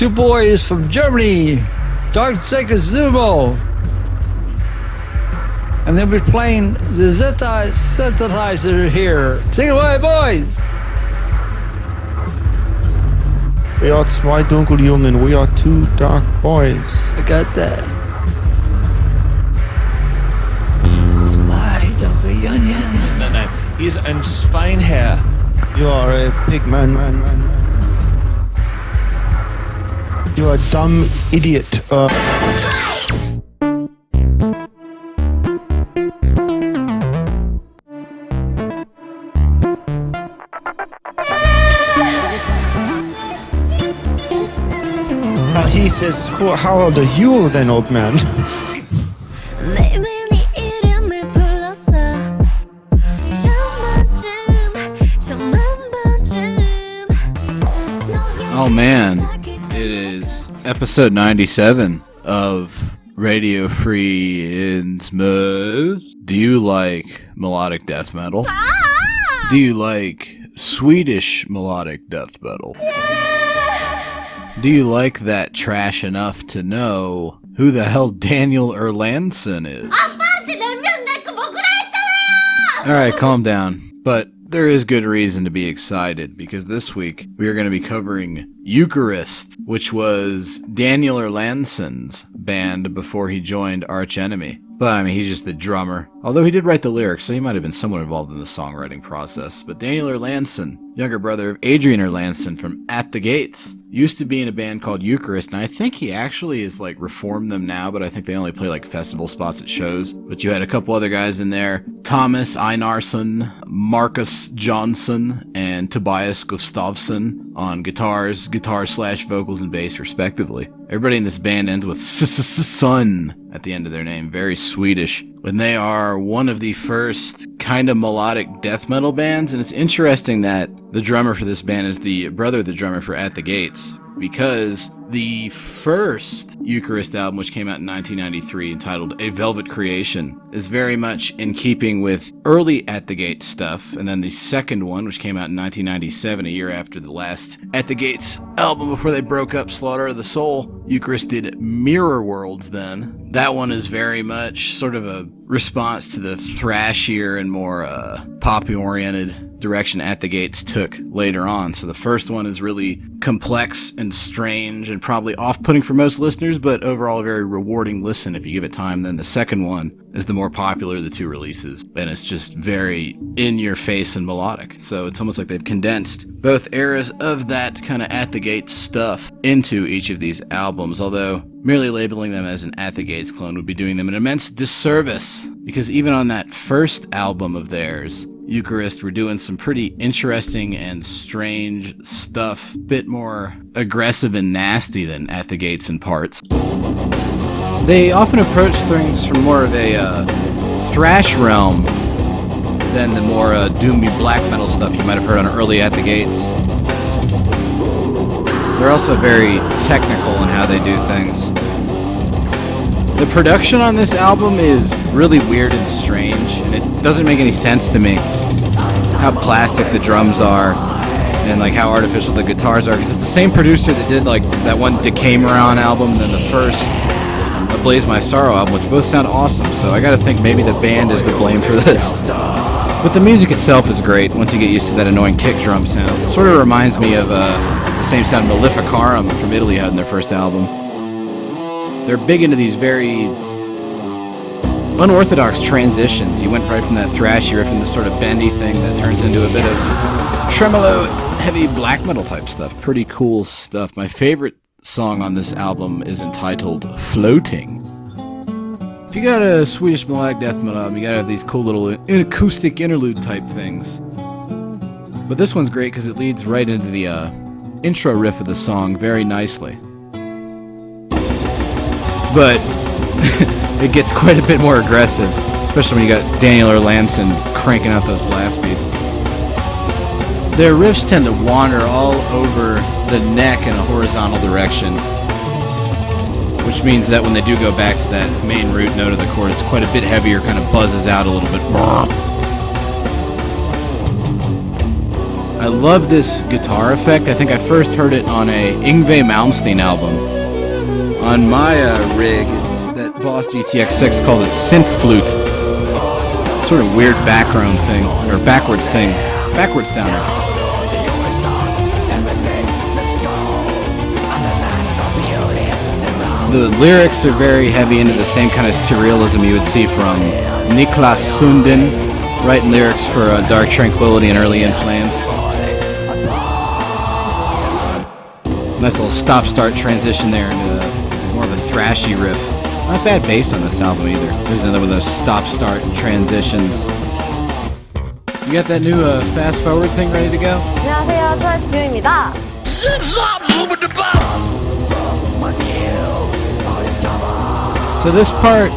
two boys from Germany, Dark Sacred Zumo. And they'll be playing the Zeta synthesizer here. Sing away, boys! We are zwei Dunkeljungen, we are two dark boys. I got that. Zwei Dunkeljungen. No, he's ein Schweinherr. You are a pig man. You are a dumb idiot. He says, how old are you then, old man? Oh man, it is episode 97 of Radio Free and Smooth. Do you like melodic death metal? Do you like Swedish melodic death metal? Do you like that trash enough to know who the hell Daniel Erlandson is? Alright, calm down. But there is good reason to be excited, because this week we are going to be covering Eucharist, which was Daniel Erlandson's band before he joined Arch Enemy. But, I mean, he's just the drummer. Although he did write the lyrics, so he might have been somewhat involved in the songwriting process. But Daniel Erlandson, younger brother of Adrian Erlandson from At the Gates, used to be in a band called Eucharist, and I think he actually is, reformed them now, but I think they only play, festival spots at shows. But you had a couple other guys in there, Thomas Einarsson, Marcus Johnson, and Tobias Gustafsson on guitars, vocals, and bass, respectively. Everybody in this band ends with son at the end of their name, very Swedish. When they are one of the first kind of melodic death metal bands, and it's interesting that the drummer for this band is the brother of the drummer for At the Gates, because the first Eucharist album, which came out in 1993, entitled A Velvet Creation, is very much in keeping with early At the Gates stuff, and then the second one, which came out in 1997, a year after the last At the Gates album before they broke up, Slaughter of the Soul, Eucharist did Mirror Worlds then. That one is very much sort of a response to the thrashier and more pop-oriented direction At the Gates took later on. So the first one is really complex and strange and probably off-putting for most listeners, but overall a very rewarding listen if you give it time. Then the second one is the more popular of the two releases, and it's just very in-your-face and melodic. So it's almost like they've condensed both eras of that kind of At the Gates stuff into each of these albums, although merely labeling them as an At the Gates clone would be doing them an immense disservice, because even on that first album of theirs, Eucharist, were doing some pretty interesting and strange stuff, bit more aggressive and nasty than At the Gates in parts. They often approach things from more of a thrash realm than the more doomy black metal stuff you might have heard on early At the Gates. They're also very technical in how they do things. The production on this album is really weird and strange, and it doesn't make any sense to me how plastic the drums are and how artificial the guitars are, because it's the same producer that did that one Decameron album and then the first Blaze My Sorrow album, which both sound awesome, so I gotta think maybe the band is to blame for this. But the music itself is great once you get used to that annoying kick drum sound. It sort of reminds me of the same sound Maleficarum from Italy had in their first album. They're big into these very unorthodox transitions. You went right from that thrashy riff into sort of bendy thing that turns into a bit of tremolo, heavy black metal type stuff. Pretty cool stuff. My favorite song on this album is entitled Floating. If you got a Swedish melodic death metal album, you gotta have these cool little acoustic interlude type things. But this one's great because it leads right into the intro riff of the song very nicely. But it gets quite a bit more aggressive, especially when you got Daniel Erlandson cranking out those blast beats. Their riffs tend to wander all over the neck in a horizontal direction, which means that when they do go back to that main root note of the chord, it's quite a bit heavier, kind of buzzes out a little bit. I love this guitar effect. I think I first heard it on a Yngwie Malmsteen album. On my rig, that Boss GTX6 calls it synth flute. Sort of weird background thing, or backwards thing. Backwards sounding. The lyrics are very heavy into the same kind of surrealism you would see from Niklas Sundin, writing lyrics for Dark Tranquillity and Early In Flames. Nice little stop-start transition there into more of a thrashy riff. Not bad bass on this album either. There's another one of those stop-start transitions. You got that new fast-forward thing ready to go? 안녕하세요, 트와이스 지우입니다. So this part,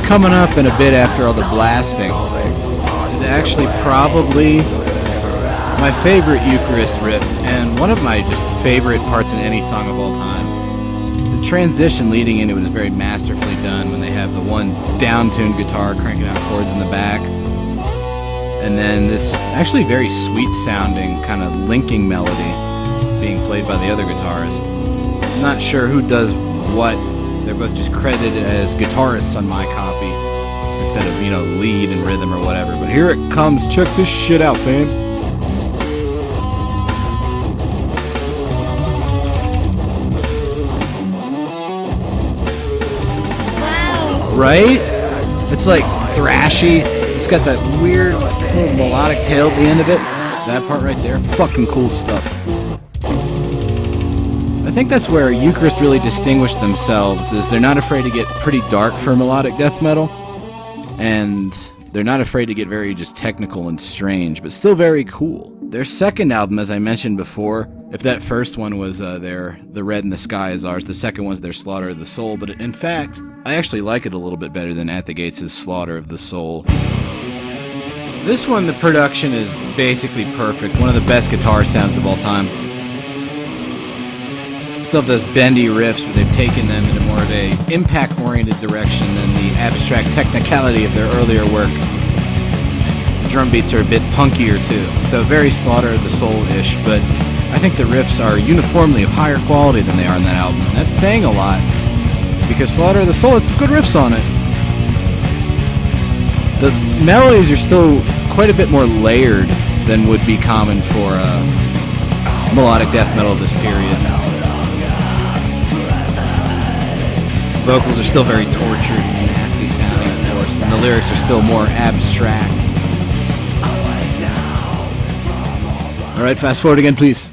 coming up in a bit after all the blasting, is actually probably my favorite Eucharist riff, and one of my just favorite parts in any song of all time. The transition leading into it is very masterfully done when they have the one down-tuned guitar cranking out chords in the back, and then this actually very sweet-sounding kind of linking melody being played by the other guitarist. I'm not sure who does what. They're both just credited as guitarists on my copy instead of, lead and rhythm or whatever. But here it comes. Check this shit out, fam. Wow. Right? It's like thrashy. It's got that weird little melodic tail at the end of it. That part right there. Fucking cool stuff. I think that's where Eucharist really distinguished themselves, is they're not afraid to get pretty dark for melodic death metal, and they're not afraid to get very just technical and strange, but still very cool. Their second album, as I mentioned before, if that first one was The Red in the Sky Is Ours, the second one's their Slaughter of the Soul, but in fact, I actually like it a little bit better than At the Gates' Slaughter of the Soul. This one, the production is basically perfect, one of the best guitar sounds of all time. Still have those bendy riffs, but they've taken them in a more of a impact-oriented direction than the abstract technicality of their earlier work. The drum beats are a bit punkier too, so very Slaughter of the Soul-ish, but I think the riffs are uniformly of higher quality than they are on that album, and that's saying a lot, because Slaughter of the Soul has some good riffs on it. The melodies are still quite a bit more layered than would be common for melodic death metal of this period. Vocals are still very tortured and nasty sounding, of course, and the lyrics are still more abstract. Alright, fast forward again, please.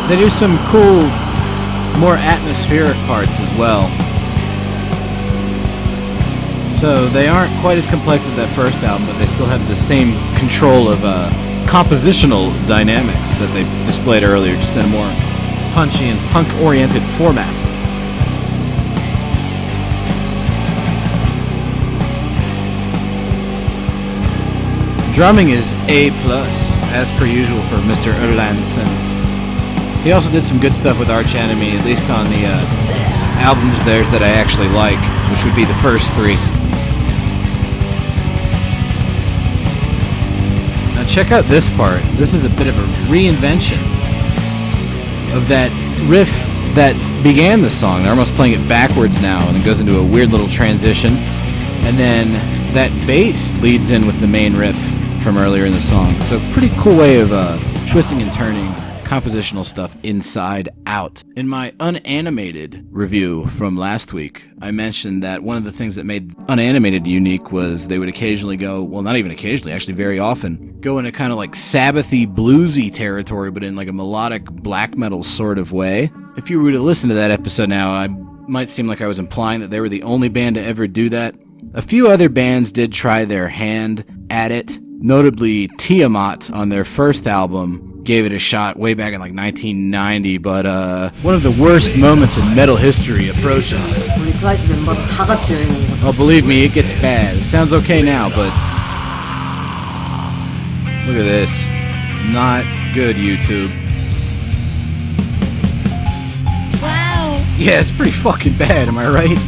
They do some cool, more atmospheric parts as well. So they aren't quite as complex as that first album, but they still have the same control of compositional dynamics that they displayed earlier, just in a more punchy and punk-oriented format. Drumming is A+, as per usual for Mr. Erlandson. He also did some good stuff with Arch Enemy, at least on the albums of theirs that I actually like, which would be the first three. Now check out this part. This is a bit of a reinvention of that riff that began the song. They're almost playing it backwards now, and it goes into a weird little transition. And then that bass leads in with the main riff from earlier in the song. So pretty cool way of twisting and turning compositional stuff inside out. In my unanimated review from last week, I mentioned that one of the things that made unanimated unique was they would occasionally go, well, not even occasionally, actually very often, go in a kind of like Sabbathy, bluesy territory, but in like a melodic black metal sort of way. If you were to listen to that episode now, I might seem like I was implying that they were the only band to ever do that. A few other bands did try their hand at it, notably Tiamat on their first album gave it a shot way back in like 1990, but one of the worst moments in metal history approaches. 우리 트와이스 멤버들 다 같이 여행 온 거죠. Oh, believe me, it gets bad. It sounds okay now, but look at this. Not good, YouTube. Wow. Yeah, it's pretty fucking bad, am I right?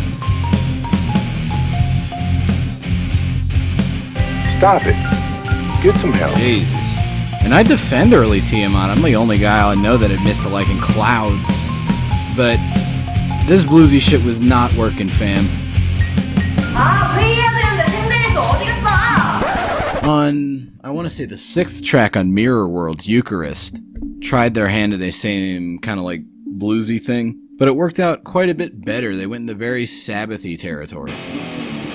Stop it. Get some help. Jesus. And I defend early Tiamat. I'm the only guy I know that admits to liking clouds. But this bluesy shit was not working, fam. On, I want to say the 6th track on Mirror World's Eucharist, tried their hand at the same kind of like bluesy thing, but it worked out quite a bit better. They went into very Sabbathy territory.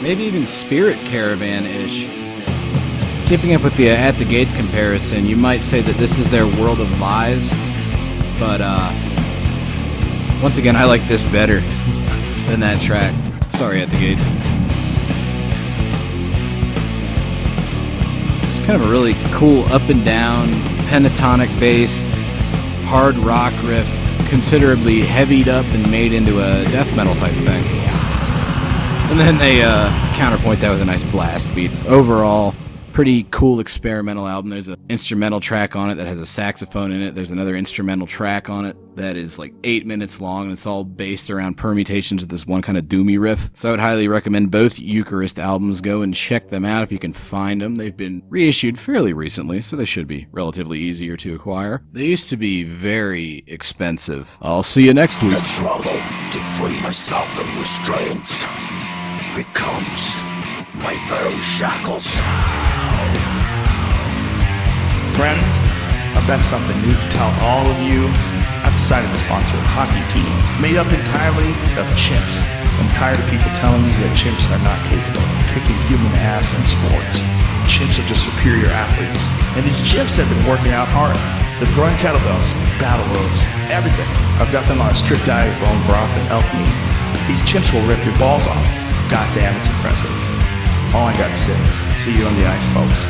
Maybe even Spirit Caravan-ish. Keeping up with the At the Gates comparison, you might say that this is their World of Lies, but once again, I like this better than that track. Sorry, At the Gates. It's kind of a really cool up and down, pentatonic based, hard rock riff, considerably heavied up and made into a death metal type thing. And then they counterpoint that with a nice blast beat. Overall, pretty cool experimental album. There's an instrumental track on it that has a saxophone in it. There's another instrumental track on it that is like 8 minutes long, and it's all based around permutations of this one kind of doomy riff. So I would highly recommend both Eucharist albums. Go and check them out if you can find them. They've been reissued fairly recently, so they should be relatively easier to acquire. They used to be very expensive. I'll see you next week. The struggle to free myself from restraints becomes my very shackles. Friends, I've got something new to tell all of you. I've decided to sponsor a hockey team made up entirely of chimps. I'm tired of people telling me that chimps are not capable of kicking human ass in sports. Chimps are just superior athletes. And these chimps have been working out hard. They're throwing kettlebells, battle ropes, everything. I've got them on a strict diet of bone broth and elk meat. These chimps will rip your balls off. God damn, it's impressive. All I got to say is, see you on the ice, folks.